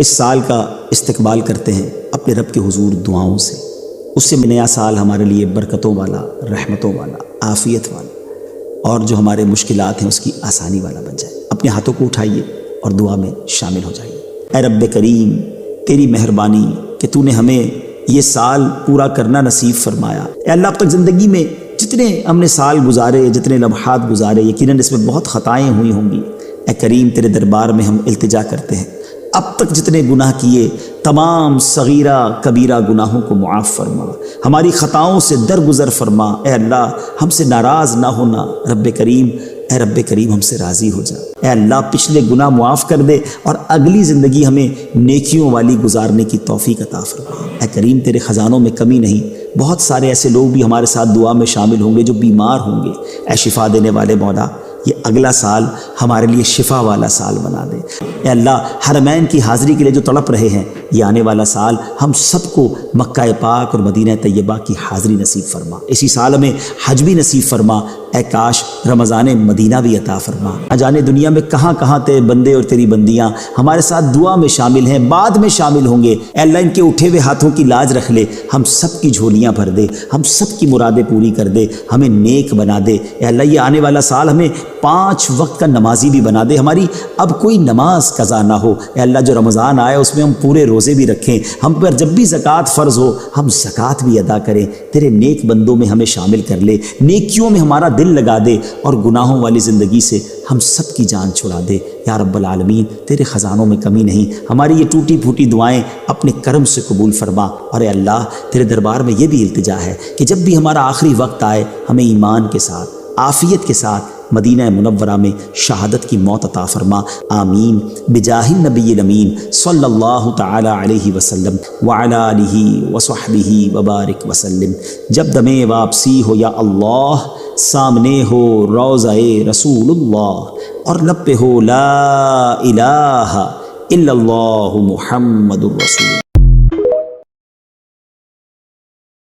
اس سال کا استقبال کرتے ہیں اپنے رب کے حضور دعاؤں سے، اس سے نیا سال ہمارے لیے برکتوں والا، رحمتوں والا، عافیت والا، اور جو ہمارے مشکلات ہیں اس کی آسانی والا بن جائے۔ اپنے ہاتھوں کو اٹھائیے اور دعا میں شامل ہو جائیے۔ اے رب کریم، تیری مہربانی کہ تو نے ہمیں یہ سال پورا کرنا نصیب فرمایا۔ اے اللہ، اب تک زندگی میں جتنے ہم نے سال گزارے، جتنے لمحات گزارے، یقیناً اس میں بہت خطائیں ہوئی ہوں گی۔ اے کریم، تیرے دربار میں ہم التجا کرتے ہیں، اب تک جتنے گناہ کیے تمام صغیرہ کبیرہ گناہوں کو معاف فرما، ہماری خطاؤں سے درگزر فرما۔ اے اللہ، ہم سے ناراض نہ ہونا۔ رب کریم، اے رب کریم، ہم سے راضی ہو جا۔ اے اللہ، پچھلے گناہ معاف کر دے اور اگلی زندگی ہمیں نیکیوں والی گزارنے کی توفیق عطا فرما۔ اے کریم، تیرے خزانوں میں کمی نہیں، بہت سارے ایسے لوگ بھی ہمارے ساتھ دعا میں شامل ہوں گے جو بیمار ہوں گے۔ اے شفا دینے والے مولا، یہ اگلا سال ہمارے لیے شفا والا سال بنا دے۔ اے اللہ، حرمین کی حاضری کے لیے جو تڑپ رہے ہیں، یہ آنے والا سال ہم سب کو مکہ پاک اور مدینہ طیبہ کی حاضری نصیب فرما۔ اسی سال ہمیں حج بھی نصیب فرما۔ اے کاش رمضان مدینہ بھی عطا فرما۔ نہ جانے دنیا میں کہاں کہاں تیرے بندے اور تیری بندیاں ہمارے ساتھ دعا میں شامل ہیں، بعد میں شامل ہوں گے۔ اے اللہ، ان کے اٹھے ہوئے ہاتھوں کی لاج رکھ لے، ہم سب کی جھولیاں بھر دے، ہم سب کی مرادیں پوری کر دے، ہمیں نیک بنا دے۔ اے اللہ، یہ آنے والا سال ہمیں 5 وقت کا نمازی بھی بنا دے، ہماری اب کوئی نماز قضا نہ ہو۔ اے اللہ، جو رمضان آئے اس میں ہم پورے روزے بھی رکھیں، ہم پر جب بھی زکوٰۃ فرض ہو ہم زکوٰۃ بھی ادا کریں۔ تیرے نیک بندوں میں ہمیں شامل کر لے، نیکیوں میں ہمارا دل لگا دے اور گناہوں والی زندگی سے ہم سب کی جان چھڑا دے۔ یا رب العالمین، تیرے خزانوں میں کمی نہیں، ہماری یہ ٹوٹی پھوٹی دعائیں اپنے کرم سے قبول فرما۔ اور اے اللہ، تیرے دربار میں یہ بھی التجا ہے کہ جب بھی ہمارا آخری وقت آئے ہمیں ایمان کے ساتھ، عافیت کے ساتھ مدینہ منورہ میں شہادت کی موت عطا فرما۔ آمین بجاہ النبی الامین صلی اللہ تعالی علیہ وسلم وعلی آلہ وصحبہ وبارک وسلم۔ جب دم واپسی ہو یا اللہ، سامنے ہو روضہ رسول اللہ، اور لب پہ ہو لا الہ الا اللہ محمد الرسول۔